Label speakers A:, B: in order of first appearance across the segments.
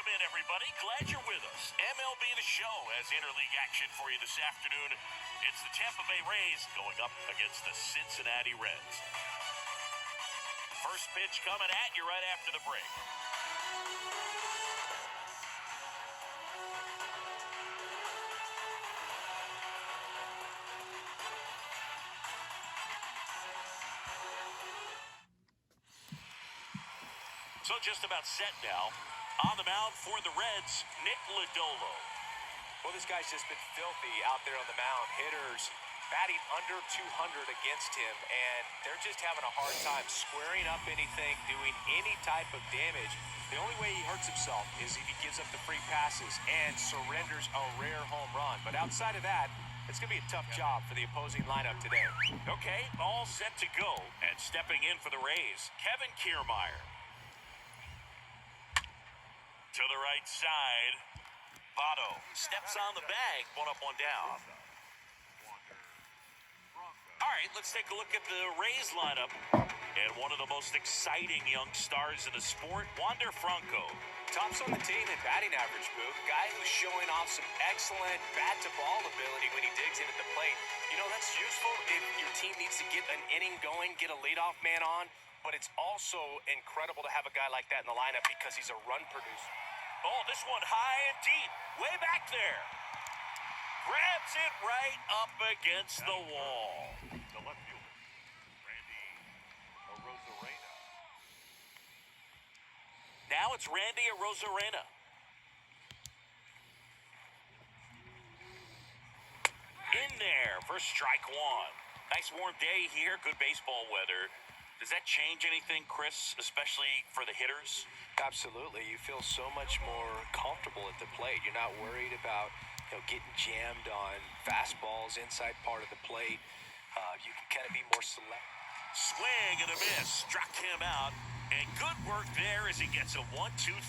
A: Welcome in, everybody. Glad you're with us. MLB The Show has interleague action for you this afternoon. It's the Tampa Bay Rays going up against the Cincinnati Reds. First pitch coming at you right after the break. So just about set now. On the mound for the Reds, Nick Lodolo.
B: Well, this guy's just been filthy out there on the mound. Hitters batting under 200 against him, and they're just having a hard time squaring up anything, doing any type of damage. The only way he hurts himself is if he gives up the free passes and surrenders a rare home run. But outside of that, it's going to be a tough job for the opposing lineup today.
A: Okay, all set to go. And stepping in for the Rays, Kevin Kiermaier. To the right side, Votto steps on the bag, one up, one down. All right, let's take a look at the Rays lineup. And one of the most exciting young stars in the sport, Wander Franco.
B: Tops on the team in batting average, Boog. Guy who's showing off some excellent bat-to-ball ability when he digs into the plate. You know, that's useful if your team needs to get an inning going, get a leadoff man on. But it's also incredible to have a guy like that in the lineup because he's a run producer.
A: Oh, this one high and deep, way back there. Grabs it right up against the wall.
C: The left fielder, Randy Arozarena.
A: Now it's Randy Arozarena. In there for strike one. Nice warm day here, good baseball weather. Does that change anything, Chris, especially for the hitters?
B: Absolutely. You feel so much more comfortable at the plate. You're not worried about getting jammed on fastballs inside part of the plate. You can kind of be more select.
A: Swing and a miss. Struck him out. And good work there as he gets a 1-2-3.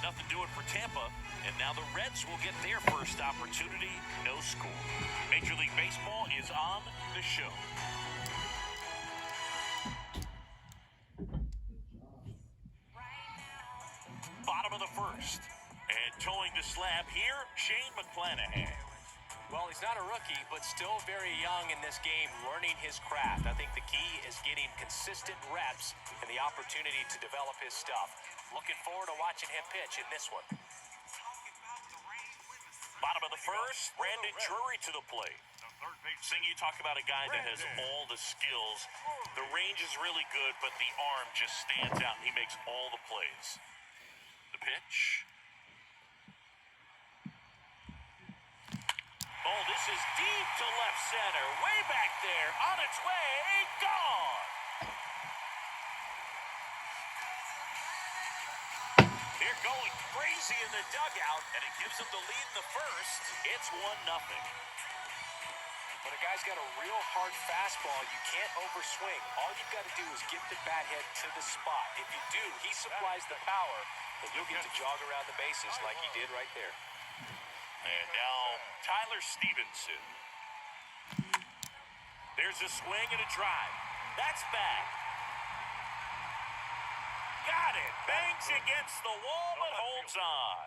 A: Nothing doing for Tampa. And now the Reds will get their first opportunity. No score. Major League Baseball is on the show. Bottom of the first. And towing the slab here, Shane McClanahan.
B: Well, he's not a rookie, but still very young in this game, learning his craft. I think the key is getting consistent reps and the opportunity to develop his stuff. Looking forward to watching him pitch in this one.
A: Bottom of the first, Brandon Drury to the plate. Sing, you talk about a guy that has all the skills. The range is really good, but the arm just stands out, and he makes all the plays. The pitch. Oh, this is deep to left center. Way back there. On its way. Gone. They're going crazy in the dugout, and it gives them the lead in the first. It's 1-0.
B: When a guy's got a real hard fastball, you can't overswing. All you've got to do is get the bat head to the spot. If you do, he supplies the power, and you'll get to jog around the bases like he did right there.
A: And now, Tyler Stevenson. There's a swing and a drive. That's back. Got it. Bangs against the wall, but holds on.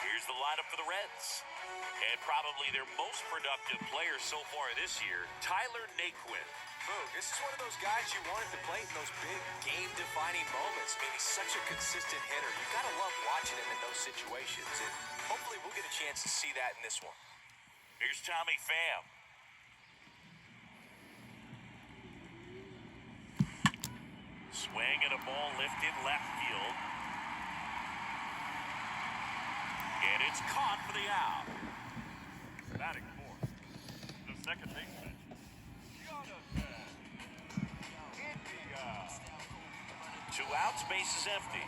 A: Here's the lineup for the Reds. And probably their most productive player so far this year, Tyler Naquin.
B: Boog, this is one of those guys you want at the plate in those big game-defining moments. I mean, he's such a consistent hitter. You got to love watching him in those situations, and hopefully we'll get a chance to see that in this one.
A: Here's Tommy Pham. Swing and a ball lifted left field. And it's caught for the out.
C: Batting fourth, the second baseman, Jonathan India.
A: 2 outs, base is empty.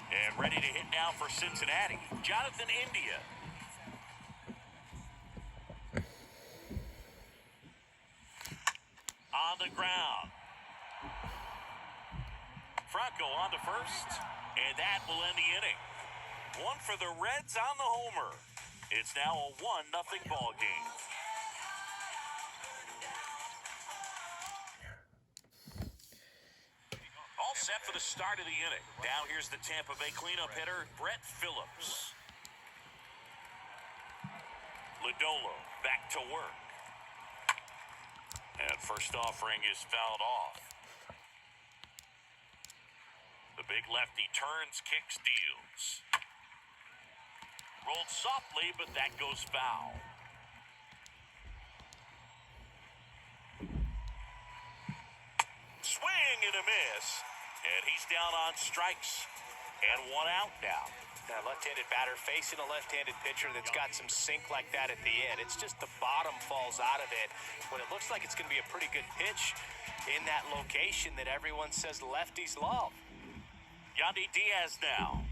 A: And ready to hit now for Cincinnati, Jonathan India. On the ground. Franco on to first, and that will end the inning. One for the Reds on the homer. It's now a 1-0 ball game. set for the start of the inning. Now here's the Tampa Bay cleanup hitter, Brett Phillips. Lodolo back to work. And first offering is fouled off. The big lefty turns, kicks, deals. Rolled softly, but that goes foul. Swing and a miss. And he's down on strikes. And one out now.
B: That left-handed batter facing a left-handed pitcher that's got some sink like that at the end. It's just the bottom falls out of it when it looks like it's going to be a pretty good pitch in that location that everyone says lefties love.
A: Yandy Diaz now.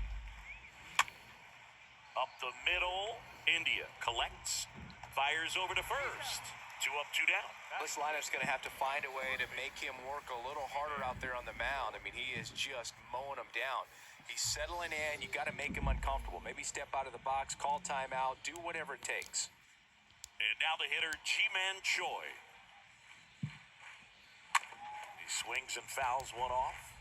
A: Up the middle, India collects, fires over to first. 2 up, 2 down.
B: This lineup's going to have to find a way to make him work a little harder out there on the mound. I mean, he is just mowing them down. He's settling in. You got to make him uncomfortable. Maybe step out of the box, call timeout, do whatever it takes.
A: And now the hitter, Ji-Man Choi. He swings and fouls one off.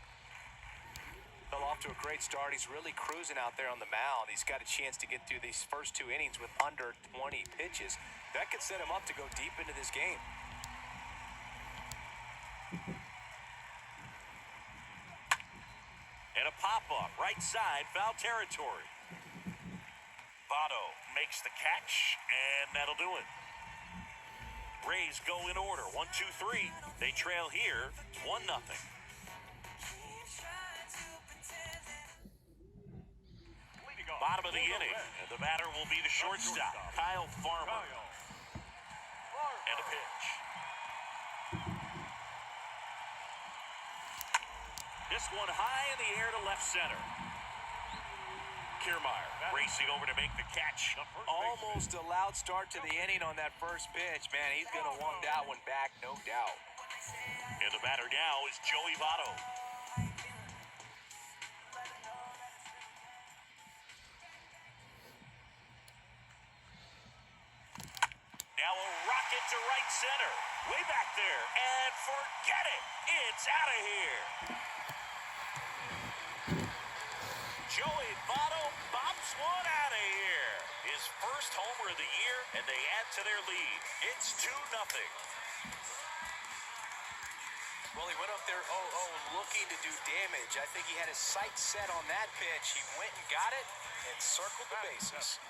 B: Fell off to a great start. He's really cruising out there on the mound. He's got a chance to get through these first 2 innings with under 20 pitches. That could set him up to go deep into this game.
A: And a pop-up, right side, foul territory. Votto makes the catch, and that'll do it. Rays go in order, 1, 2, 3. They trail here, 1-0. Bottom of the inning, and the batter will be the shortstop, Kyle Farmer. And a pitch. This one high in the air to left center. Kiermaier racing over to make the catch.
B: Almost a loud start to the inning on that first pitch. Man, he's going to want that one back, no doubt.
A: And the batter now is Joey Votto. Now a rocket to right center. Way back there. And forget it. It's out of here. Joey Votto bobs one out of here. His first homer of the year, and they add to their lead. It's 2-0.
B: Well, he went up there 0-0 looking to do damage. I think he had his sights set on that pitch. He went and got it and circled the bases.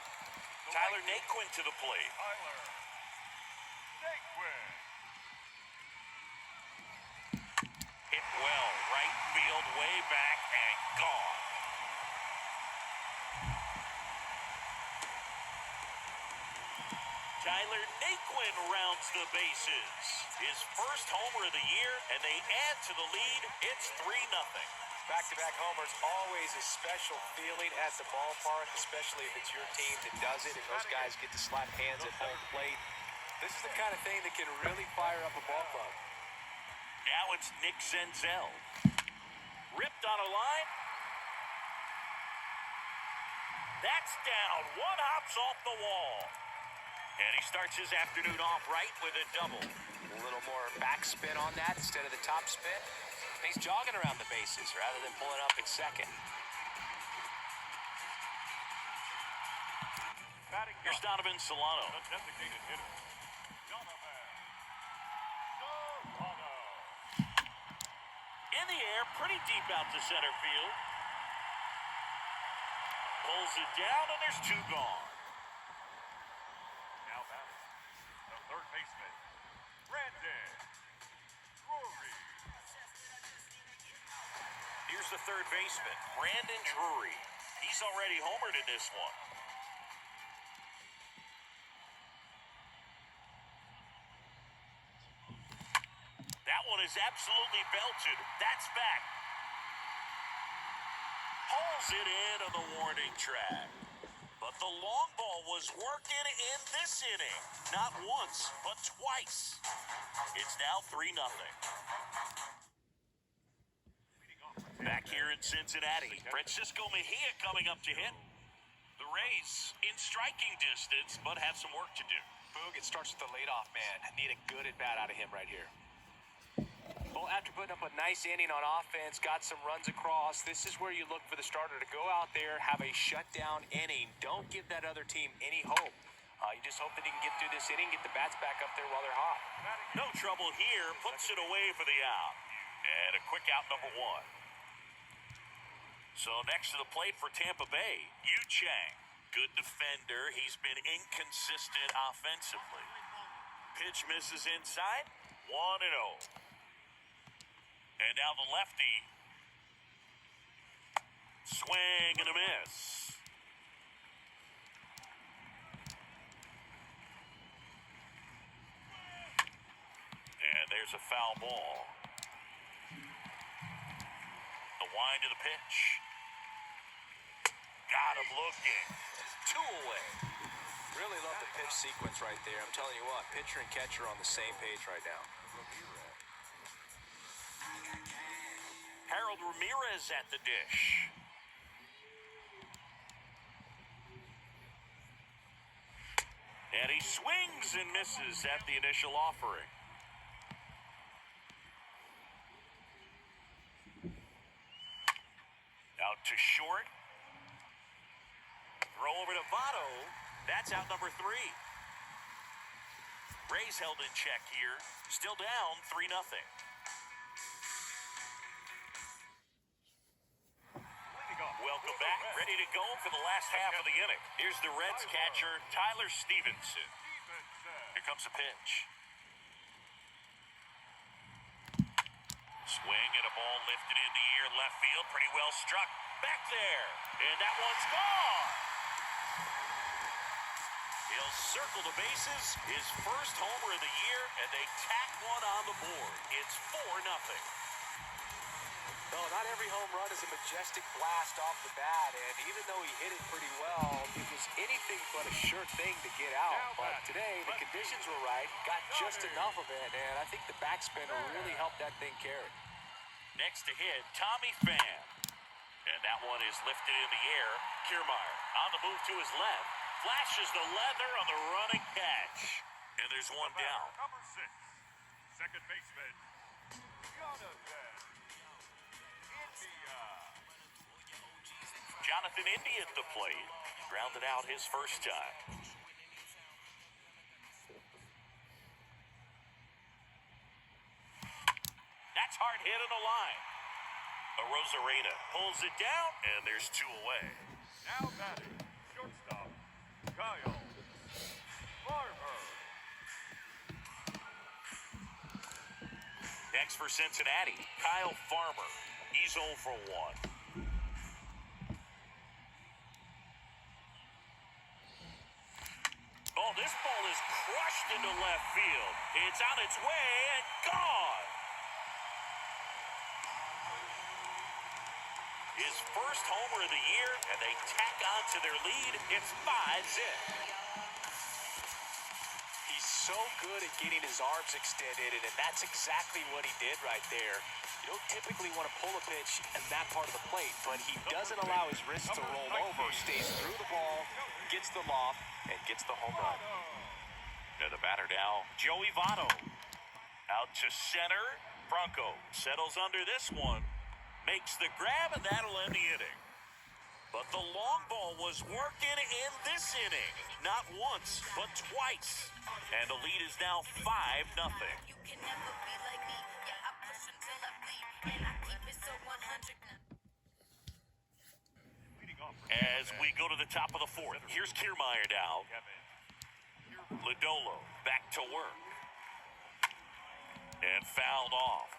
A: Tyler Naquin to the plate. Hit well, right field, way back, and gone. Tyler Naquin rounds the bases. His first homer of the year, and they add to the lead. It's 3-0.
B: Back-to-back homers, always a special feeling at the ballpark, especially if it's your team that does it and those guys get to slap hands at home plate. This is the kind of thing that can really fire up a ball club.
A: Now it's Nick Senzel. Ripped on a line. That's down. One hops off the wall. And he starts his afternoon off right with a double.
B: A little more backspin on that instead of the top spin. He's jogging around the bases rather than pulling up at second.
A: Here's Donovan Solano.
C: The designated hitter, Donovan Solano.
A: In the air, pretty deep out to center field. Pulls it down, and there's 2 gone.
C: Now batting, the third baseman, Brandon Drury.
A: Here's the third baseman, Brandon Drury. He's already homered in this one. That one is absolutely belted. That's back. Pulls it in on the warning track. But the long ball was working in this inning. Not once, but twice. It's now 3-0. Back here in Cincinnati, Francisco Mejia coming up to hit. The Rays in striking distance, but have some work to do.
B: Boog, it starts with the leadoff man. Need a good at-bat out of him right here. Well, after putting up a nice inning on offense, got some runs across, this is where you look for the starter to go out there, have a shutdown inning. Don't give that other team any hope. You just hope that he can get through this inning, get the bats back up there while they're hot.
A: No trouble here, puts it away for the out. And a quick out, number one. So next to the plate for Tampa Bay, Yu Chang. Good defender. He's been inconsistent offensively. Pitch misses inside, 1-0. And now the lefty. Swing and a miss. And there's a foul ball. The wind of the pitch. Got him looking. 2 away.
B: Really love the pitch sequence right there. I'm telling you what, pitcher and catcher on the same page right now.
A: Harold Ramirez at the dish. And he swings and misses at the initial offering. Out to short. Throw over to Votto. That's out number 3. Rays held in check here. Still down 3-0. Welcome back. Ready to go for the last half of the inning. Here's the Reds catcher, Tyler Stevenson. Here comes the pitch. Swing and a ball lifted in the air, left field, pretty well struck. Back there, and that one's gone. He'll circle the bases, his first homer of the year, and they tack one on the board. It's 4-0.
B: No, not every home run is a majestic blast off the bat, and even though he hit it pretty well, it was anything but a sure thing to get out. But today, the conditions were right, got just enough of it, and I think the backspin really helped that thing carry.
A: Next to hit, Tommy Pham. And that one is lifted in the air. Kiermaier on the move to his left. Flashes the leather on the running catch. And there's one down.
C: Number 6, second baseman,
A: Jonathan India at the plate. Grounded out his first time. That's hard hit on the line. Arozarena pulls it down, and there's 2 away.
C: Now batting, shortstop, Kyle Farmer.
A: Next for Cincinnati, Kyle Farmer. He's 0 for 1. Oh, this ball is crushed into left field. It's on its way and gone. His first homer of the year, and they tack on to their lead. It's 5-zip.
B: He's so good at getting his arms extended, and that's exactly what he did right there. You don't typically want to pull a pitch at that part of the plate, but he doesn't allow his wrist to roll over, stays through the ball, gets the loft, and gets the home run.
A: And the batter now, Joey Votto. Out to center. Franco settles under this one. Makes the grab, and that'll end the inning. But the long ball was working in this inning. Not once, but twice. And the lead is now 5-0. As we go to the top of the 4th, here's Kiermaier now. Lodolo back to work. And fouled off.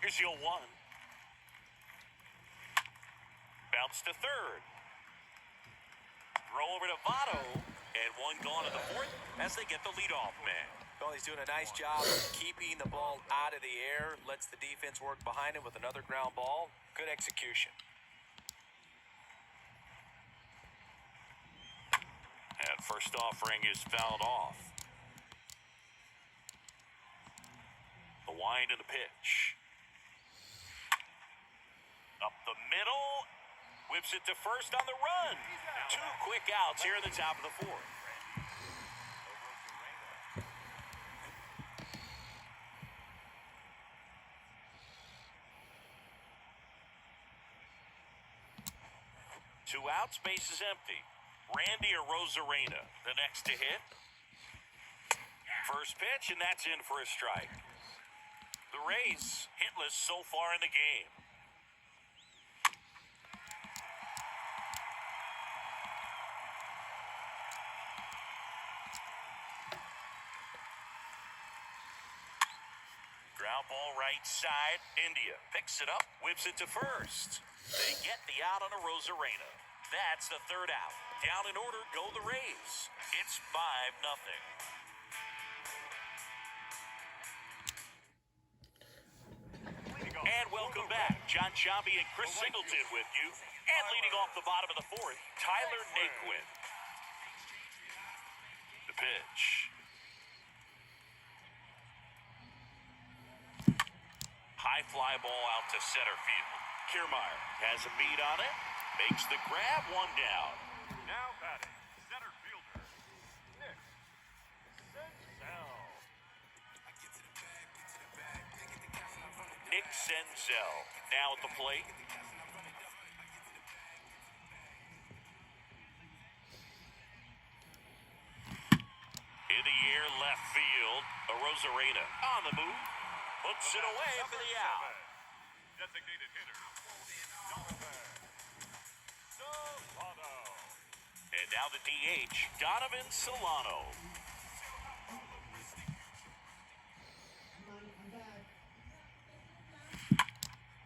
A: Here's the 0-1. Bounce to third. Throw over to Votto. And one gone in the 4th as they get the leadoff man.
B: Well, he's doing a nice job of keeping the ball out of the air. Lets the defense work behind him with another ground ball. Good execution.
A: And first offering is fouled off. The wind of the pitch. Up the middle. Whips it to first on the run. 2 quick outs here in the top of the 4th. outs, base is empty. Randy Arozarena, the next to hit. First pitch, and that's in for a strike. The Rays hitless so far in the game. Ground ball right side. India picks it up, whips it to first. They get the out on Arozarena. That's the third out. Down in order go the Rays. It's 5-0. And welcome back. John Sciambi and Chris Singleton with you. And leading off the bottom of the fourth, Tyler Naquin. The pitch. High fly ball out to center field. Kiermaier has a beat on it. Makes the grab, one down.
C: Now batting, center fielder, Nick Senzel.
A: Nick Senzel now at the plate. In the air, left field. Arozarena on the move. Hooks it away for the out.
C: Designated hitter, Donovan Solano.
A: And now the DH, Donovan Solano.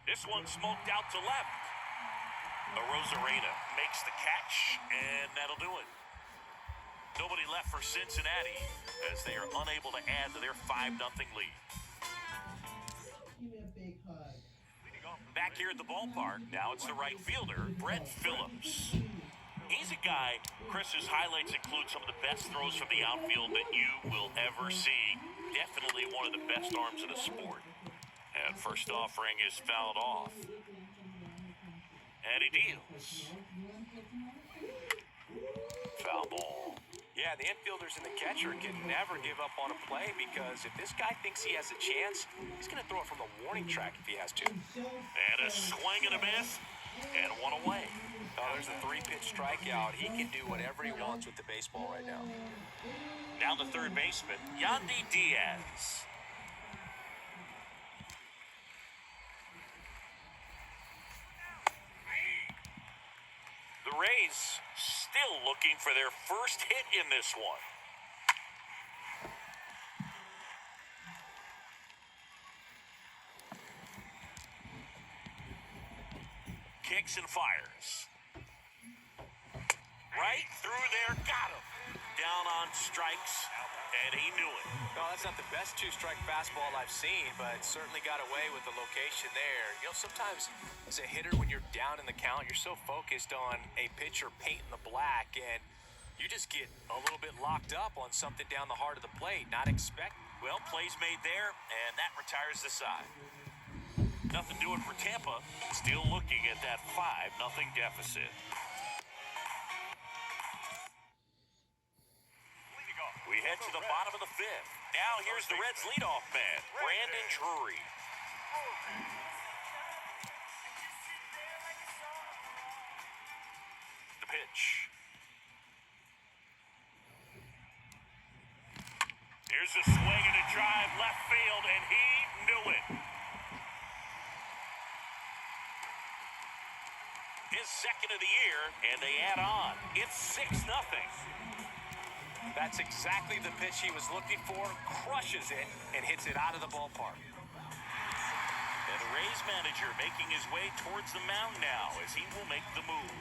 A: This one smoked out to left. Arozarena makes the catch, and that'll do it. Nobody left for Cincinnati as they are unable to add to their 5-0 lead. Back here at the ballpark, now it's the right fielder, Brett Phillips. He's a guy, Chris's highlights include some of the best throws from the outfield that you will ever see. Definitely one of the best arms in the sport. And first offering is fouled off. And he deals. Foul ball.
B: Yeah, the infielders and the catcher can never give up on a play because if this guy thinks he has a chance, he's going to throw it from the warning track if he has to.
A: And a swing and a miss, and one away.
B: Oh, there's a 3-pitch strikeout. He can do whatever he wants with the baseball right now.
A: Down the third baseman, Yandy Diaz. The Rays still looking for their first hit in this one. Kicks and fires. Right through there, got him. Down on strikes, and he knew it.
B: No, that's not the best 2-strike fastball I've seen, but certainly got away with the location there. You know, sometimes as a hitter, when you're down in the count, you're so focused on a pitcher painting the black, and you just get a little bit locked up on something down the heart of the plate, not expect.
A: Well, plays made there, and that retires the side. Nothing doing for Tampa. Still looking at that 5-0 deficit. We head to the bottom of the fifth. Now here's the Reds' leadoff man, Brandon Drury. The pitch. Here's a swing and a drive left field, and he knew it. His second of the year, and they add on. It's 6-0.
B: That's exactly the pitch he was looking for, crushes it, and hits it out of the ballpark.
A: And the Rays manager making his way towards the mound now as he will make the move.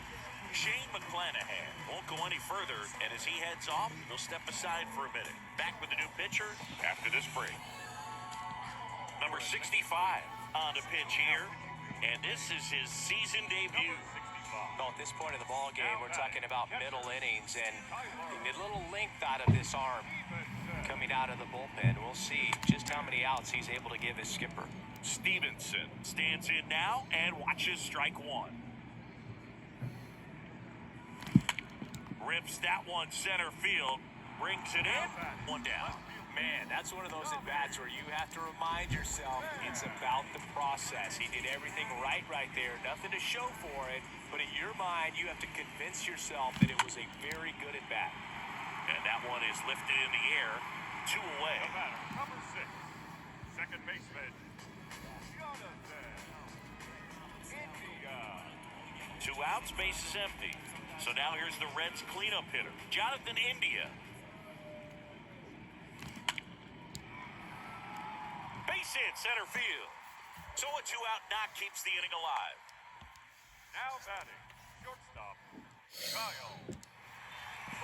A: Shane McClanahan won't go any further, and as he heads off, he'll step aside for a minute. Back with the new pitcher after this break. Number 65 on the pitch here, and this is his season debut.
B: Well, at this point of the ball game, we're talking about middle innings, and a little length out of this arm coming out of the bullpen. We'll see just how many outs he's able to give his skipper.
A: Stevenson stands in now and watches strike one. Rips that one center field, brings it in, one down.
B: Man, that's one of those at-bats where you have to remind yourself it's about the process. He did everything right there. Nothing to show for it, but in your mind, you have to convince yourself that it was a very good at-bat.
A: And that one is lifted in the air, 2 away.
C: The batter, number 6, second baseman, Jonathan India.
A: 2 outs, base is empty. So now here's the Reds cleanup hitter, Jonathan India. Base hit, center field. So a 2-out knock keeps the inning alive.
C: Now batting, shortstop,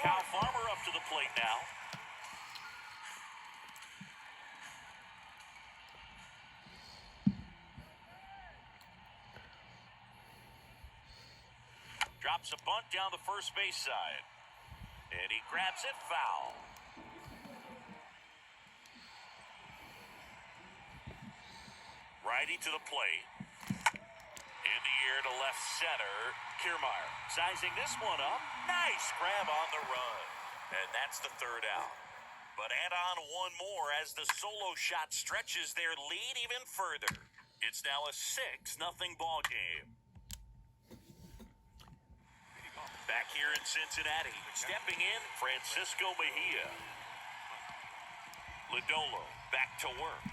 A: Kyle Farmer up to the plate now. Drops a bunt down the first base side. And he grabs it foul. Righty to the plate. In the air to left center. Kiermaier sizing this one up. Nice grab on the run. And that's the 3rd out. But add on one more as the solo shot stretches their lead even further. It's now a 6-0 ball game. Back here in Cincinnati, stepping in, Francisco Mejia. Lodolo back to work.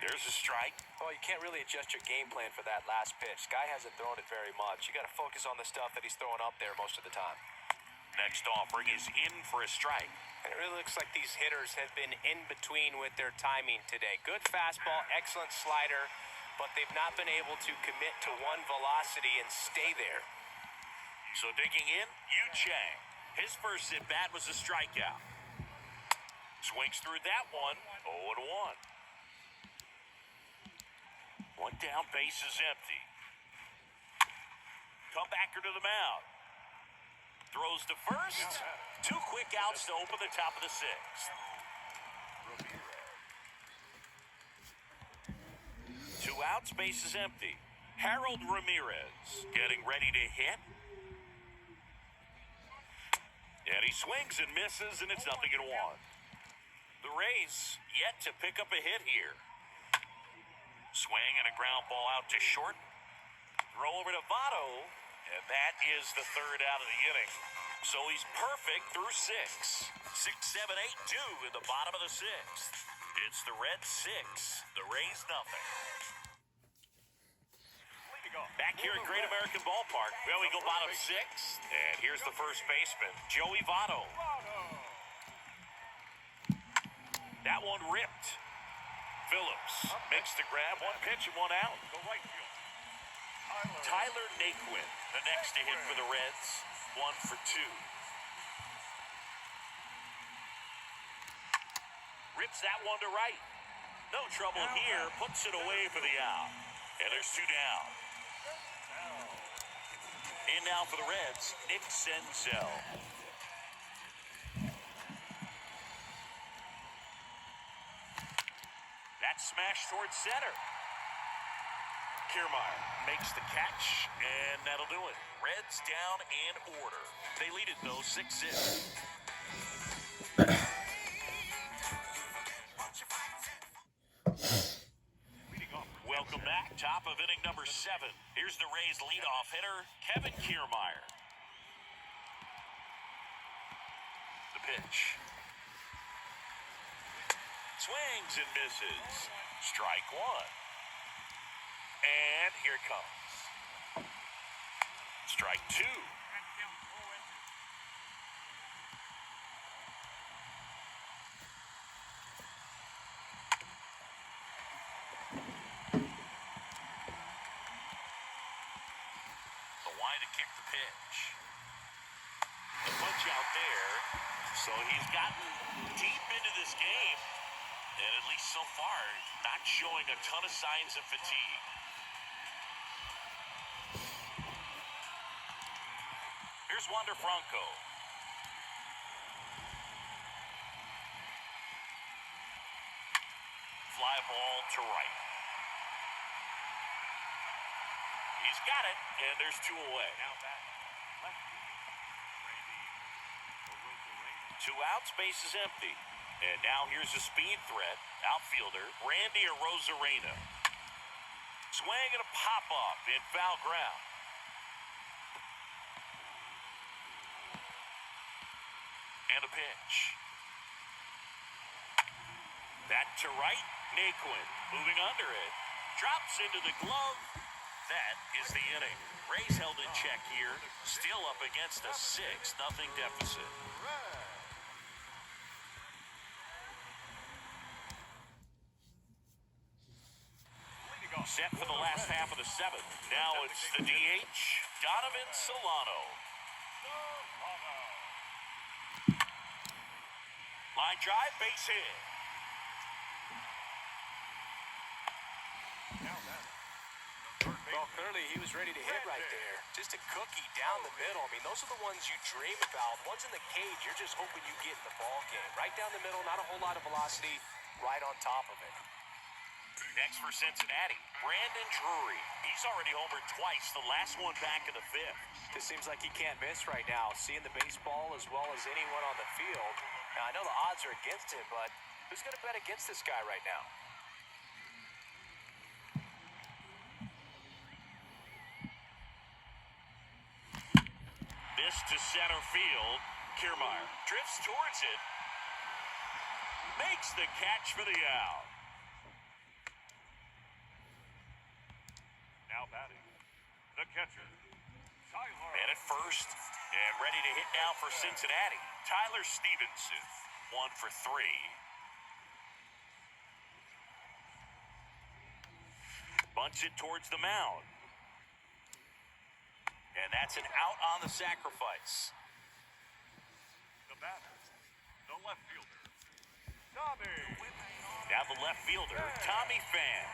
A: There's a strike.
B: Well, you can't really adjust your game plan for that last pitch. Guy hasn't thrown it very much. You got to focus on the stuff that he's throwing up there most of the time.
A: Next offering is in for a strike.
B: And it really looks like these hitters have been in between with their timing today. Good fastball, excellent slider, but they've not been able to commit to one velocity and stay there.
A: So digging in, Yu Chang. His first at-bat was a strikeout. Swings through that one, 0-1. One down, base is empty. Comebacker to the mound. Throws to first. 2 quick outs to open the top of the 6th. 2 outs, base is empty. Harold Ramirez getting ready to hit. And he swings and misses, and it's 0-1. The Rays yet to pick up a hit here. Swing and a ground ball out to short. Throw over to Votto, and that is the 3rd out of the inning. So he's perfect through 6. 6, 7, 8, 2 in the bottom of the 6th. It's the Reds 6, the Rays nothing. Back here at Great American Ballpark, well, we go bottom 6, and here's the first baseman, Joey Votto. That one ripped. Phillips makes the grab, 1 pitch and 1 out.
C: the right fielder,
A: Tyler Naquin, the next to hit for the Reds, 1 for 2. Rips that one to right. No trouble here, puts it away for the out. And there's 2 down. In now for the Reds, Nick Senzel. That smash towards center. Kiermaier makes the catch, and that'll do it. Reds down in order. They lead it, though, 6-0. Welcome back. Top of inning number 7. Here's the Rays leadoff hitter, Kevin Kiermaier. The pitch. Swings and misses. Strike 1. And here it comes. Strike 2. To kick the pitch. The punch out there. So he's gotten deep into this game. And at least so far, not showing a ton of signs of fatigue. Here's Wander Franco. Fly ball to right. He's got it, and there's 2 away. Now back. 2 outs, base is empty. And now here's a speed threat. Outfielder, Randy Arozarena. Swing and a pop-up in foul ground. And a pitch. Back to right, Naquin moving under it. Drops into the glove. That is the inning. Rays held in check here. Still up against a 6-0 deficit. Set for the last half of the 7th. Now it's the DH, Donovan Solano. Line drive, base hit.
B: Well, clearly he was ready to hit right there. Just a cookie down the middle. I mean, those are the ones you dream about. Once in the cage, you're just hoping you get in the ball game. Right down the middle, not a whole lot of velocity, right on top of it.
A: Next for Cincinnati, Brandon Drury. He's already homered twice, the last one back in the 5th.
B: This seems like he can't miss right now, seeing the baseball as well as anyone on the field. Now, I know the odds are against him, but who's going to bet against this guy right now?
A: This to center field. Kiermaier drifts towards it. Makes the catch for the out.
C: Now batting, the catcher, Tyler.
A: Man at first, and ready to hit now for Cincinnati. Tyler Stevenson, 1 for 3. Bunts it towards the mound. And that's an out on the sacrifice.
C: The batter, the left fielder, Tommy.
A: Now the left fielder, Tommy Pham.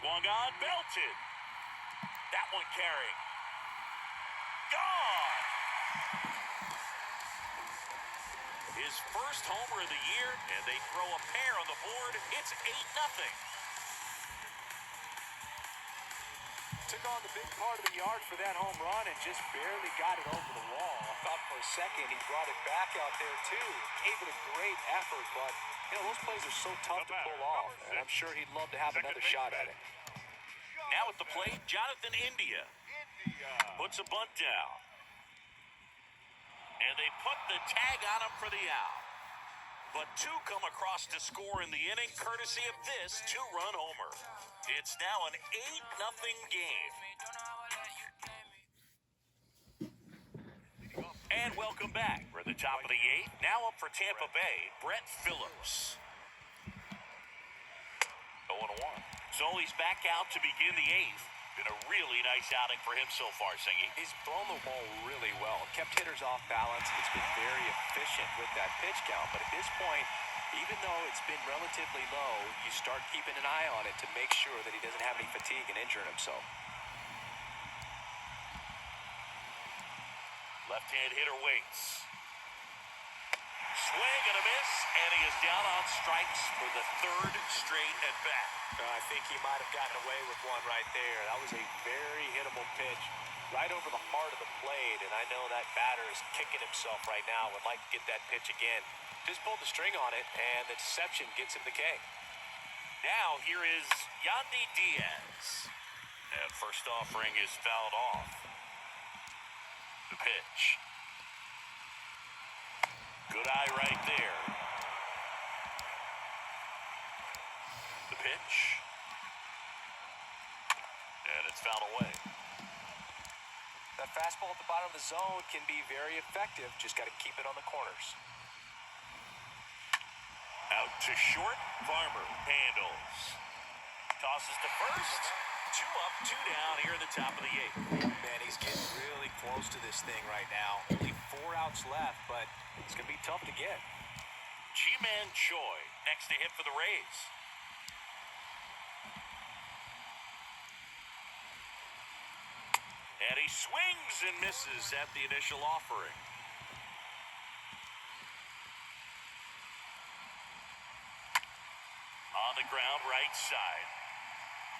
A: Swung on, belted. That one carrying. Gone! His first homer of the year, and they throw a pair on the board. It's 8-0.
B: Took on the big part of the yard for that home run and just barely got it over the wall. I thought for a second he brought it back out there too. Gave it a great effort, but those plays are so tough to pull off, and I'm sure he'd love to have another shot at it.
A: Now at the plate, Jonathan India puts a bunt down. And they put the tag on him for the out. But 2 come across to score in the inning, courtesy of this 2-run homer. It's now an 8-0 game. And welcome back. We're at the top of the 8th. Now up for Tampa Bay, Brett Phillips. 0-1. So he's back out to begin the 8th. Been a really nice outing for him so far, Singy.
B: He's thrown the ball really well. Kept hitters off balance. It's been very efficient with that pitch count. But at this point, even though it's been relatively low, you start keeping an eye on it to make sure that he doesn't have any fatigue and injuring himself.
A: Left-hand hitter waits. Swing and a miss, and he is down on strikes for the 3rd straight at bat.
B: I think he might have gotten away with one right there. That was a very hittable pitch right over the heart of the plate, and I know that batter is kicking himself right now. Would like to get that pitch again. Just pulled the string on it, and the deception gets him the K.
A: Now here is Yandy Diaz. And first offering is fouled off. The pitch. Good eye right there. The pitch. And it's fouled away.
B: That fastball at the bottom of the zone can be very effective. Just got to keep it on the corners.
A: Out to short. Farmer handles. Tosses to first. 2 up, 2 down here at the top of the 8th.
B: Man, he's getting really close to this thing right now. Only 4 outs left, but it's going to be tough to get.
A: Ji-Man Choi next to hit for the Rays. And he swings and misses at the initial offering. On the ground, right side.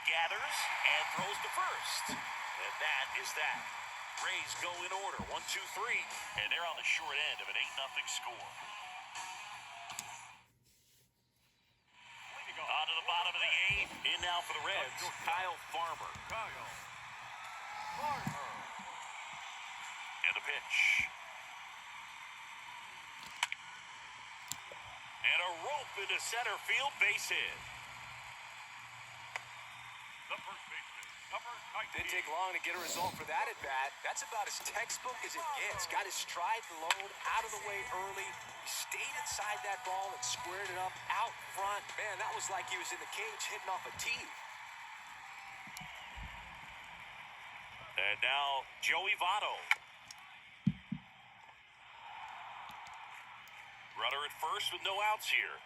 A: Gathers and throws to first. And that is that. Rays go in order, 1, 2, 3, and they're on the short end of an 8-0 score. On to the bottom of the 8th. In now for the Reds, Kyle Farmer. And the pitch. And a rope into center field, base hit.
C: The first baseman, number 19.
B: Didn't take long to get a result for that at bat. That's about as textbook as it gets. Got his stride load out of the way early. Stayed inside that ball and squared it up out front. Man, that was like he was in the cage hitting off a tee.
A: And now Joey Votto. Runner at first with no outs here.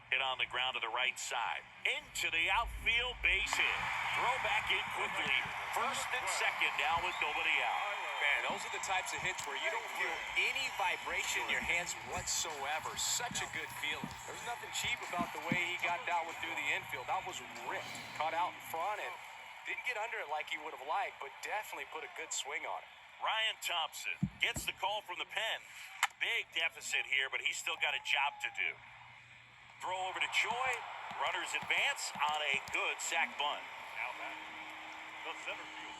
A: Hit on the ground to the right side. Into the outfield, base hit. Throw back in quickly. First and second now with nobody out.
B: Man, those are the types of hits where you don't feel any vibration in your hands whatsoever. Such a good feeling. There's nothing cheap about the way he got that one through the infield. That was ripped. Caught out in front and didn't get under it like he would have liked, but definitely put a good swing on it.
A: Ryan Thompson gets the call from the pen. Big deficit here, but he's still got a job to do. Throw over to Choi. Runners advance on a good sac bunt.
C: Now back. The center field.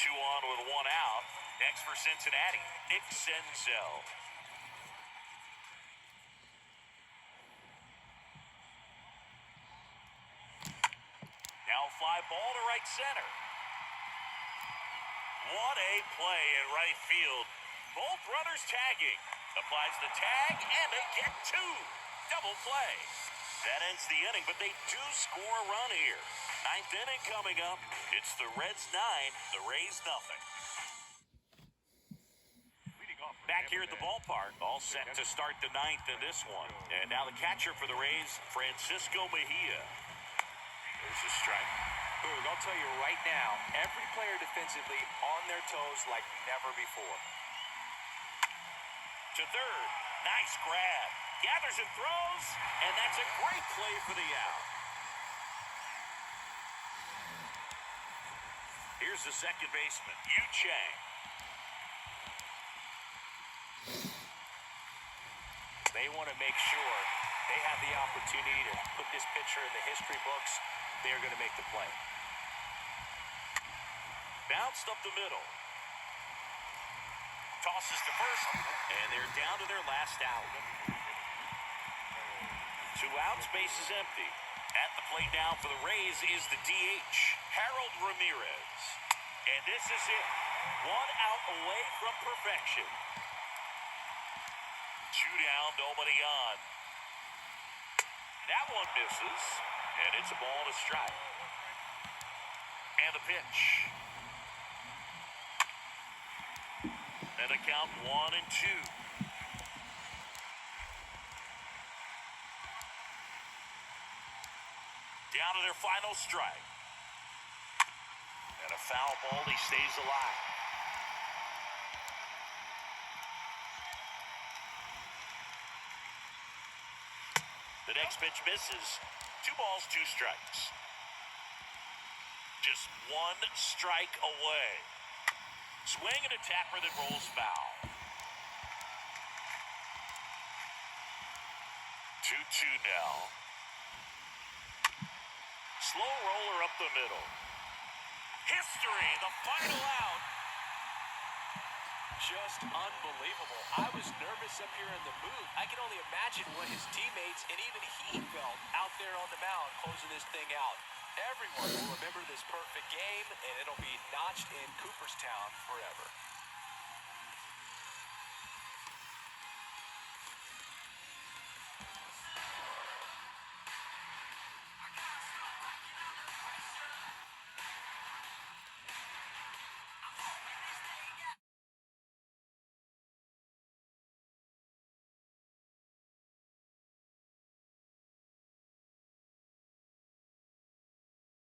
A: 2 on with 1 out. Next for Cincinnati, Nick Senzel. Now fly ball to right center. What a play in right field. Both runners tagging. Applies the tag, and they get 2. Double play. That ends the inning, but they do score a run here. 9th inning coming up. It's the Reds 9, the Rays nothing. Back here at the ballpark, all set to start the 9th in this one. And now the catcher for the Rays, Francisco Mejia. There's a strike.
B: Boog, I'll tell you right now, every player defensively on their toes like never before.
A: To third, nice grab. Gathers and throws, and that's a great play for the out. Here's the second baseman, Yu Chang.
B: They want to make sure they have the opportunity to put this pitcher in the history books. They are going to make the play.
A: Bounced up the middle. Tosses to first, and they're down to their last out. 2 outs, base is empty. At the plate now for the Rays is the DH, Harold Ramirez. And this is it. 1 out away from perfection. 2 down, nobody on. That one misses, and it's a ball and a strike. And the pitch. And a count 1 and 2. Down to their final strike. And a foul ball, he stays alive. The next pitch misses. 2 balls, 2 strikes. Just 1 strike away. Swing and a tapper that rolls foul. 2-2 now. Slow roller up the middle. History, the final out.
B: Just unbelievable. I was nervous up here in the booth. I can only imagine what his teammates and even he felt out there on the mound closing this thing out. Everyone will remember this perfect game, and it'll be notched in Cooperstown forever.